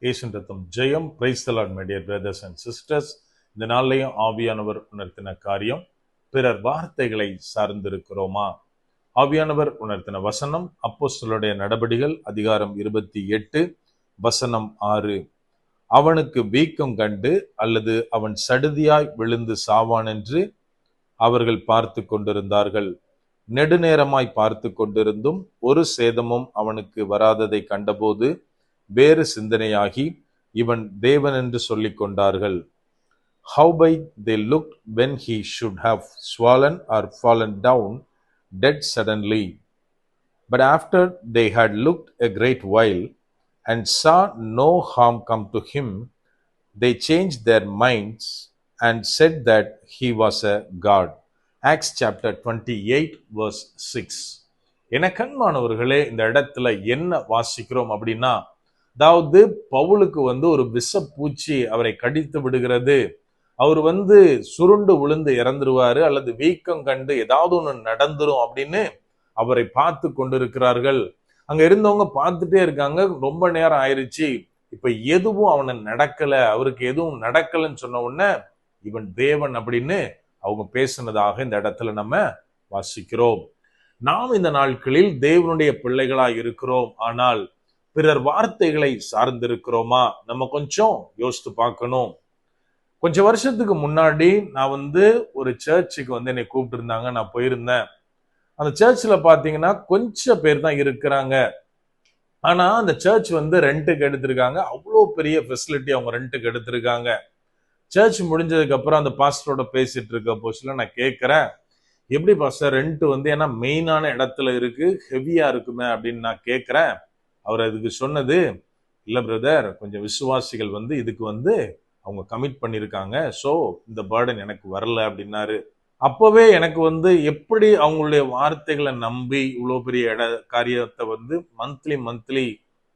இயேசுவின் ரத்தம் ஜெயம். Praise the lord my dear brothers and sisters. இந்த நாள்லையும் ஆவியானவர் உணர்த்தின காரியம், பிறர் வார்த்தைகளை சார்ந்திருக்கிறோமா? ஆவியானவர் உணர்த்தின வசனம் அப்போஸ்தலருடைய நடபடிகள் அதிகாரம் 28 வசனம் 6. அவனுக்கு வீக்கம் கண்டு அல்லது அவன் சடுதியாய் விழுந்து சாவான் என்று அவர்கள் பார்த்து கொண்டிருந்தார்கள். நெடுநேரமாய் பார்த்து கொண்டிருந்தும் ஒரு சேதமும் அவனுக்கு வராததை கண்டபோது வேறு சிந்தனையாகி இவன் தேவன் என்று சொல்லிக் கொண்டார்கள். Howbeit they looked when he should have swollen or fallen down dead suddenly. But after they had looked a great while and saw no harm come to him, they changed their minds and said that he was a god. Acts chapter 28 verse 6. என கண்மானவர்களே, இந்த இடத்துல என்ன வாசிக்கிறோம் அப்படின்னா, அதாவது பவுலுக்கு ஒரு விஷப்பூச்சி அவரை கடித்து விடுகிறது. அவர் சுருண்டு விழுந்து இறந்துருவாரு அல்லது வீக்கம் கண்டு ஏதாவது ஒண்ணு நடந்துரும் அப்படின்னு அவரை பார்த்து கொண்டிருக்கிறார்கள். அங்க இருந்தவங்க பார்த்துட்டே இருக்காங்க. ரொம்ப நேரம் ஆயிருச்சு, இப்ப எதுவும் அவனை நடக்கல, அவருக்கு எதுவும் நடக்கலன்னு சொன்ன உடனே இவன் தேவன் அப்படின்னு அவங்க பேசினதாக இந்த இடத்துல நம்ம வாசிக்கிறோம். நாம் இந்த நாட்களில் தேவனுடைய பிள்ளைகளாய் இருக்கிறோம். ஆனால் பிறர் வார்த்தைகளை சார்ந்திருக்கிறோமா? நம்ம கொஞ்சம் யோசித்து பார்க்கணும். கொஞ்சம் வருஷத்துக்கு முன்னாடி நான் ஒரு சர்ச்சுக்கு என்னை கூப்பிட்டு இருந்தாங்க. நான் போயிருந்தேன். அந்த சர்ச்சில் பாத்தீங்கன்னா கொஞ்சம் பேர் தான் இருக்கிறாங்க. ஆனா அந்த சர்ச் ரெண்ட்டுக்கு எடுத்திருக்காங்க. அவ்வளோ பெரிய ஃபெசிலிட்டி அவங்க ரெண்ட்டுக்கு எடுத்திருக்காங்க. சர்ச் முடிஞ்சதுக்கு அப்புறம் அந்த பாஸ்டரோட பேசிட்டு இருக்க போச்சுல நான் கேட்கிறேன், எப்படி பாஸ்டர் ரெண்ட் ஏன்னா மெயினான இடத்துல இருக்கு, ஹெவியா இருக்குமே அப்படின்னு நான் கேட்கிறேன். அவர் அதுக்கு சொன்னது, இல்ல பிரதர், கொஞ்சம் விசுவாசிகள் இதுக்கு அவங்க கமிட் பண்ணியிருக்காங்க, ஸோ இந்த பேர்டன் எனக்கு வரல அப்படின்னாரு. அப்பவே எனக்கு எப்படி அவங்களுடைய வார்த்தைகளை நம்பி இவ்வளோ பெரிய காரியத்தை மந்த்லி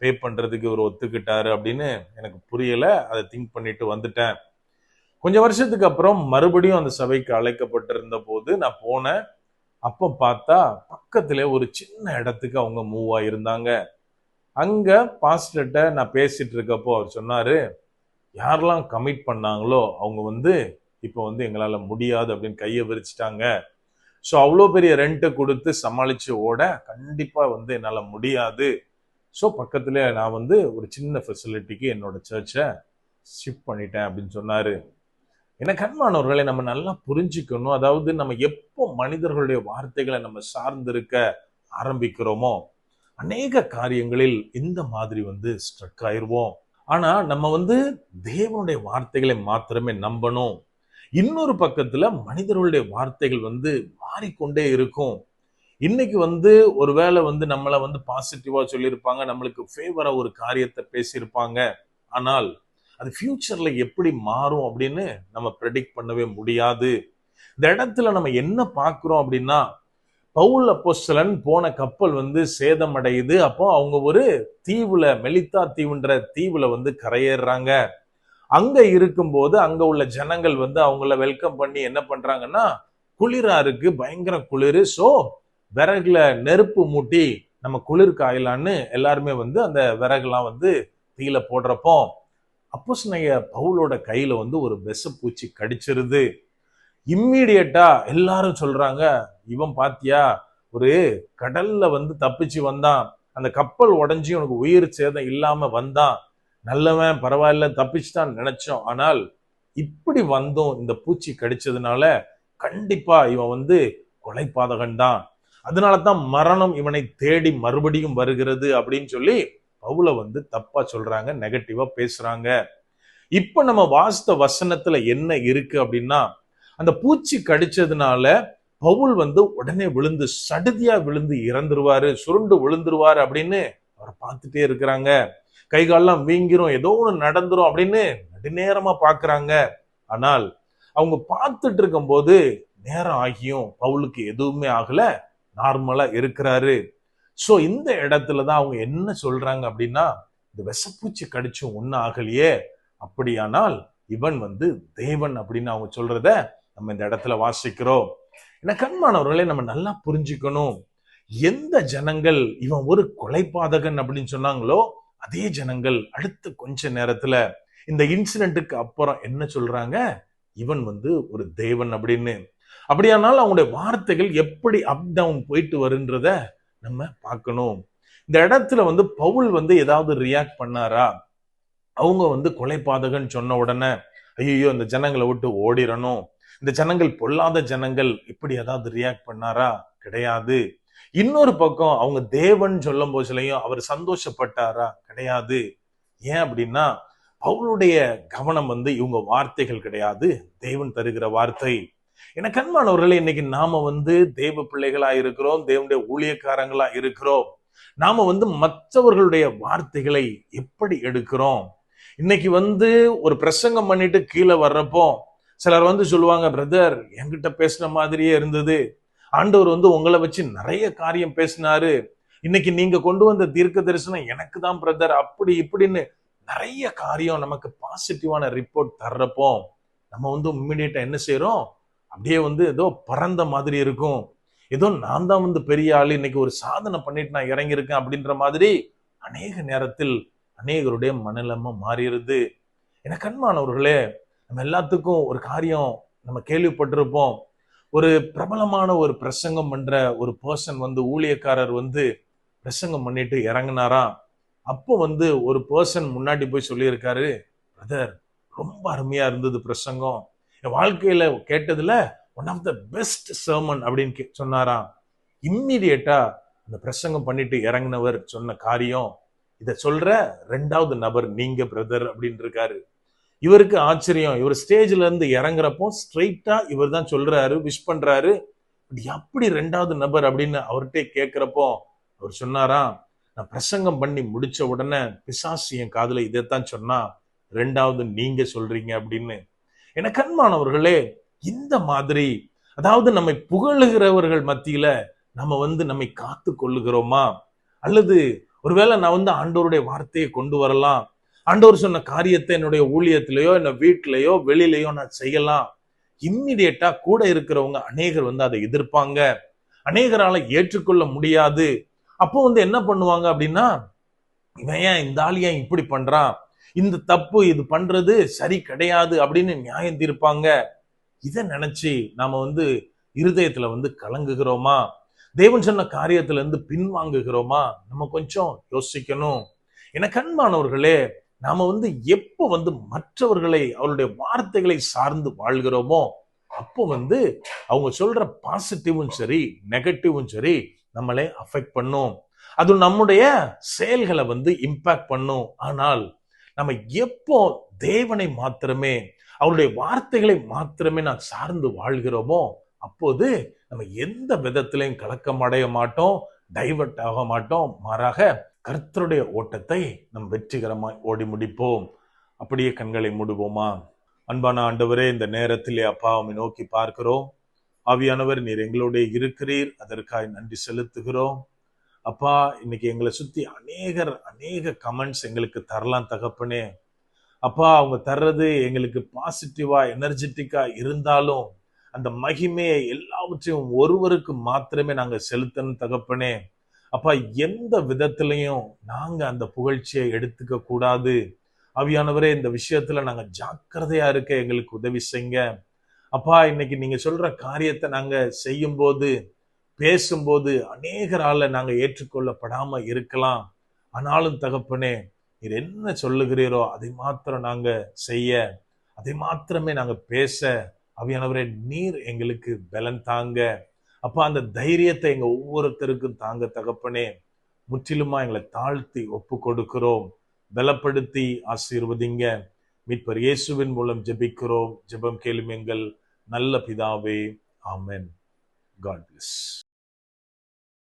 பே பண்றதுக்கு இவர் ஒத்துக்கிட்டாரு அப்படின்னு எனக்கு புரியல. அதை திங்க் பண்ணிட்டு வந்துட்டேன். கொஞ்சம் வருஷத்துக்கு அப்புறம் மறுபடியும் அந்த சபைக்கு அழைக்கப்பட்டிருந்த போது நான் போனேன். அப்ப பார்த்தா பக்கத்துல ஒரு சின்ன இடத்துக்கு அவங்க மூவ் ஆயிருந்தாங்க. அங்க பாஸ்டர்ட்ட நான் பேசிட்டு இருக்கப்போ அவர் சொன்னாரு, யாரெல்லாம் கமிட் பண்ணாங்களோ அவங்க இப்போ எங்களால முடியாது அப்படின்னு கையை விரிச்சிட்டாங்க. ஸோ அவ்வளோ பெரிய ரெண்ட்டை கொடுத்து சமாளிச்சு ஓட கண்டிப்பா என்னால முடியாது. ஸோ பக்கத்துல நான் ஒரு சின்ன ஃபெசிலிட்டிக்கு என்னோட சர்ச்சை ஷிஃப்ட் பண்ணிட்டேன் அப்படின்னு சொன்னாரு. எனக்கு அன்பானவர்களை நம்ம நல்லா புரிஞ்சுக்கணும். அதாவது நம்ம எப்போ மனிதர்களுடைய வார்த்தைகளை நம்ம சார்ந்திருக்க ஆரம்பிக்கிறோமோ அநேக காரியங்களில் இந்த மாதிரி ஸ்ட்ரக் ஆயிருவோம். ஆனா நம்ம தேவனுடைய வார்த்தைகளை மாத்திரமே நம்பணும். இன்னொரு பக்கத்துல மனிதர்களுடைய வார்த்தைகள் மாறிக்கொண்டே இருக்கும். இன்னைக்கு ஒருவேளை நம்மள பாசிட்டிவா சொல்லியிருப்பாங்க, நம்மளுக்கு ஃபேவரா ஒரு காரியத்தை பேசியிருப்பாங்க. ஆனால் அது ஃபியூச்சர்ல எப்படி மாறும் அப்படின்னு நம்ம ப்ரெடிக்ட் பண்ணவே முடியாது. இந்த இடத்துல நம்ம என்ன பார்க்கிறோம் அப்படின்னா, பவுல் அப்போஸ்தலன் போன கப்பல் சேதம் அடையுது. அப்போ அவங்க ஒரு தீவுல, மெலித்தா தீவுன்ற தீவுல கரையேறாங்க. அங்க இருக்கும்போது அங்க உள்ள ஜனங்கள் அவங்கள வெல்கம் பண்ணி என்ன பண்றாங்கன்னா, குளிரா இருக்கு, பயங்கர குளிர், சோ விறகுல நெருப்பு மூட்டி நம்ம குளிர் காயலான்னு எல்லாருமே அந்த விறகுலாம் தீயில போடுறப்போ அப்போஸ்தலனாகிய பவுலோட கையில ஒரு விஷப்பூச்சி கடிச்சிருது. இம்மீடியட்டா எல்லாரும் சொல்றாங்க, இவன் பாத்தியா ஒரு கடல்ல தப்பிச்சு வந்தான், அந்த கப்பல் உடைஞ்சி உனக்கு உயிர் சேதம் இல்லாம வந்தான், நல்லவன், பரவாயில்ல, தப்பிச்சுதான் நினைச்சோம். ஆனால் இப்படி இந்த பூச்சி கடிச்சதுனால கண்டிப்பா இவன் கொலைபாதகன் தான், அதனாலதான் மரணம் இவனை தேடி மறுபடியும் வருகிறது அப்படின்னு சொல்லி பவுல தப்பா சொல்றாங்க, நெகட்டிவா பேசுறாங்க. இப்ப நம்ம வாசித்த வசனத்துல என்ன இருக்கு அப்படின்னா, அந்த பூச்சி கடிச்சதுனால பவுல் உடனே விழுந்து சடுதியா விழுந்து இறந்துருவாரு, சுருண்டு விழுந்துருவாரு அப்படின்னு அவரை பார்த்துட்டே இருக்கிறாங்க. கை காலெல்லாம் வீங்கிரும், ஏதோ ஒண்ணு நடந்துரும் அப்படின்னு நெடுநேரமா பாக்குறாங்க. ஆனால் அவங்க பார்த்துட்டு இருக்கும் போது நேரம் ஆகியும் பவுலுக்கு எதுவுமே ஆகல, நார்மலா இருக்கிறாரு. சோ இந்த இடத்துலதான் அவங்க என்ன சொல்றாங்க அப்படின்னா, இந்த விஷப்பூச்சி கடிச்சும் ஒன்னும் ஆகலையே, அப்படியானால் இவன் தேவன் அப்படின்னு அவங்க சொல்றத நம்ம இந்த இடத்துல வாசிக்கிறோம். எனக்கு அன்பானவர்களே, நம்ம நல்லா புரிஞ்சுக்கணும். எந்த ஜனங்கள் இவன் ஒரு கொலைபாதகன் அப்படின்னு சொன்னாங்களோ அதே ஜனங்கள் அடுத்த கொஞ்ச நேரத்துல இந்த இன்சிடென்ட்டுக்கு அப்புறம் என்ன சொல்றாங்க? இவன் ஒரு தேவன் அப்படின்னு. அப்படியானால் அவங்களுடைய வார்த்தைகள் எப்படி அப் டவுன் போயிட்டு வருன்றத நம்ம பார்க்கணும். இந்த இடத்துல பவுல் ஏதாவது ரியாக்ட் பண்ணாரா? அவங்க கொலைபாதகன் சொன்ன உடனே ஐயோ இந்த ஜனங்களை விட்டு ஓடிரணும், இந்த ஜனங்கள் பொல்லாத ஜனங்கள், இப்படி ஏதாவது ரியாக்ட் பண்ணாரா? கிடையாது. இன்னொரு பக்கம் அவங்க தேவன் சொல்லும் போதுலயும் அவர் சந்தோஷப்பட்டாரா? கிடையாது. ஏன் அப்படின்னா பவுலுடைய கவனம் இவங்க வார்த்தைகள் கிடையாது, தேவன் தருகிற வார்த்தை. எனக்கு அன்பானவர்களே, இன்னைக்கு நாம தேவ பிள்ளைகளா இருக்கிறோம், தேவனுடைய ஊழியக்காரங்களா இருக்கிறோம். நாம மற்றவர்களுடைய வார்த்தைகளை எப்படி எடுக்கிறோம்? இன்னைக்கு ஒரு பிரசங்கம் பண்ணிட்டு கீழே வர்றப்போ சிலர் சொல்லுவாங்க, பிரதர் என்கிட்ட பேசுன மாதிரியே இருந்தது, ஆண்டவர் உங்களை வச்சு நிறைய காரியம் பேசினாரு, இன்னைக்கு நீங்க கொண்டு வந்த தீர்க்க தரிசனம் எனக்கு தான் பிரதர், அப்படி இப்படின்னு நிறைய காரியம் நமக்கு பாசிட்டிவான ரிப்போர்ட் தர்றப்போ நம்ம இம்மிடியேட்டா என்ன செய்யறோம்? அப்படியே ஏதோ பறந்த மாதிரி இருக்கும், ஏதோ நான் தான் பெரிய ஆளு, இன்னைக்கு ஒரு சாதனை பண்ணிட்டு நான் இறங்கியிருக்கேன் அப்படின்ற மாதிரி அநேக நேரத்தில் அநேகருடைய மனநிலைமை மாறிடுது. எனக்கு அன்பானவர்களே, நம்ம எல்லாத்துக்கும் ஒரு காரியம் நம்ம கேள்விப்பட்டிருப்போம். ஒரு பிரபலமான ஒரு பிரசங்கம் பண்ற ஒரு பர்சன் ஊழியக்காரர் பிரசங்கம் பண்ணிட்டு இறங்கினாராம். அப்போ ஒரு பர்சன் முன்னாடி போய் சொல்லியிருக்காரு, பிரதர் ரொம்ப அருமையா இருந்தது பிரசங்கம், என் வாழ்க்கையில கேட்டதுல one of the best sermon அப்படின்னு சொன்னாராம். இம்மிடியேட்டா அந்த பிரசங்கம் பண்ணிட்டு இறங்கினவர் சொன்ன காரியம், இத சொல்ற ரெண்டாவது நபர் நீங்க பிரதர் அப்படின்னு இருக்காரு. இவருக்கு ஆச்சரியம், இவர் ஸ்டேஜ்ல இருந்து இறங்குறப்போ ஸ்ட்ரெயிட்டா இவர் தான் சொல்றாரு, விஷ் பண்றாரு. அப்படி ரெண்டாவது நபர் அப்படின்னு அவர்கிட்ட கேட்கிறப்போ அவர் சொன்னாராம், நான் பிரசங்கம் பண்ணி முடிச்ச உடனே பிசாசு என் காதுல இதைத்தான் சொன்னா, ரெண்டாவது நீங்க சொல்றீங்க அப்படின்னு. எனக்கு அன்பானவர்களே, இந்த மாதிரி அதாவது நம்மை புகழுகிறவர்கள் மத்தியில நம்ம நம்மை காத்து கொள்ளுகிறோமா? அல்லது ஒருவேளை நான் ஆண்டவருடைய வார்த்தையை கொண்டு வரலாம், ஆண்டவர் சொன்ன காரியத்தை என்னுடைய ஊழியத்திலேயோ என்ன வீட்டிலேயோ வெளியிலேயோ நான் செய்யலாம், இம்மிடியேட்டா கூட இருக்கிறவங்க அநேகர் அதை எதிர்ப்பாங்க, அநேகரால ஏற்றுக்கொள்ள முடியாது. அப்போ என்ன பண்ணுவாங்க அப்படின்னா, இவன் ஏன் இந்த ஆள் ஏன் இப்படி பண்றான், இந்த தப்பு இது பண்றது சரி கிடையாது அப்படின்னு நியாயம் தீர்ப்பாங்க. இதை நினைச்சு நாம இருதயத்துல கலங்குகிறோமா? தேவன் சொன்ன காரியத்துல இருந்து பின்வாங்குகிறோமா? நம்ம கொஞ்சம் யோசிக்கணும். எனக்கு அன்பானவர்களே, நாம எப்போ மற்றவர்களை அவருடைய வார்த்தைகளை சார்ந்து வாழ்கிறோமோ அப்போ அவங்க சொல்ற பாசிட்டிவும் சரி நெகட்டிவும் சரி நம்மளை அஃபெக்ட் பண்ணும், அது நம்முடைய செயல்களை இம்பாக்ட் பண்ணும். ஆனால் நம்ம எப்போ தேவனை மாத்திரமே அவருடைய வார்த்தைகளை மாத்திரமே நான் சார்ந்து வாழ்கிறோமோ அப்போது நம்ம எந்த விதத்திலையும் கலக்கம் அடைய மாட்டோம், டைவர்ட் ஆக மாட்டோம், மாறாக கர்த்தருடைய ஓட்டத்தை நம் வெற்றிகரமாய் ஓடி முடிப்போம். அப்படியே கண்களை மூடுவோமா? அன்பான ஆண்டவரே, இந்த நேரத்திலே அப்பா உம்மை நோக்கி பார்க்கிறோம். ஆவியானவர் நீர் எங்களோட இருக்கிறீர், அதற்காக நன்றி செலுத்துகிறோம். அப்பா, இன்னைக்கு எங்களை சுத்தி அநேக கமெண்ட்ஸ் எங்களுக்கு தரலாம் தகப்பனே. அப்பா, அவங்க தர்றது எங்களுக்கு பாசிட்டிவா எனர்ஜெட்டிக்கா இருந்தாலும் அந்த மகிமையை எல்லாவற்றையும் ஒருவருக்கு மாத்திரமே நாங்க செலுத்தணும் தகப்பனே. அப்பா, எந்த விதத்திலையும் நாங்க அந்த புகழ்ச்சியை எடுத்துக்க கூடாது. ஆவியானவரே, இந்த விஷயத்துல நாங்க ஜாக்கிரதையா இருக்க எங்களுக்கு உதவி செய்யுங்க. அப்பா, இன்னைக்கு நீங்க சொல்ற காரியத்தை நாங்க செய்யும் போது பேசும்போது அநேகரால நாங்க ஏற்றுக்கொள்ளப்படாம இருக்கலாம். ஆனாலும் தகப்பனே, நீர் என்ன சொல்லுகிறீரோ அதை மாத்திரம் நாங்க செய்ய, அதை மாத்திரமே நாங்க பேச ஆவியானவரே நீர் எங்களுக்கு பலன் தாங்க. அப்பா, அந்த தைரியத்தை எங்க ஒவ்வொருத்தருக்கும் தாங்க தகப்பனே. முற்றிலுமா எங்களை தாழ்த்தி ஒப்பு கொடுக்கிறோம், பலப்படுத்தி ஆசீர்வதிங்க. மீட்பர் இயேசுவின் மூலம் ஜெபிக்கிறோம். ஜெபம் கேளும் எங்கள் நல்ல பிதாவே. ஆமென். God bless.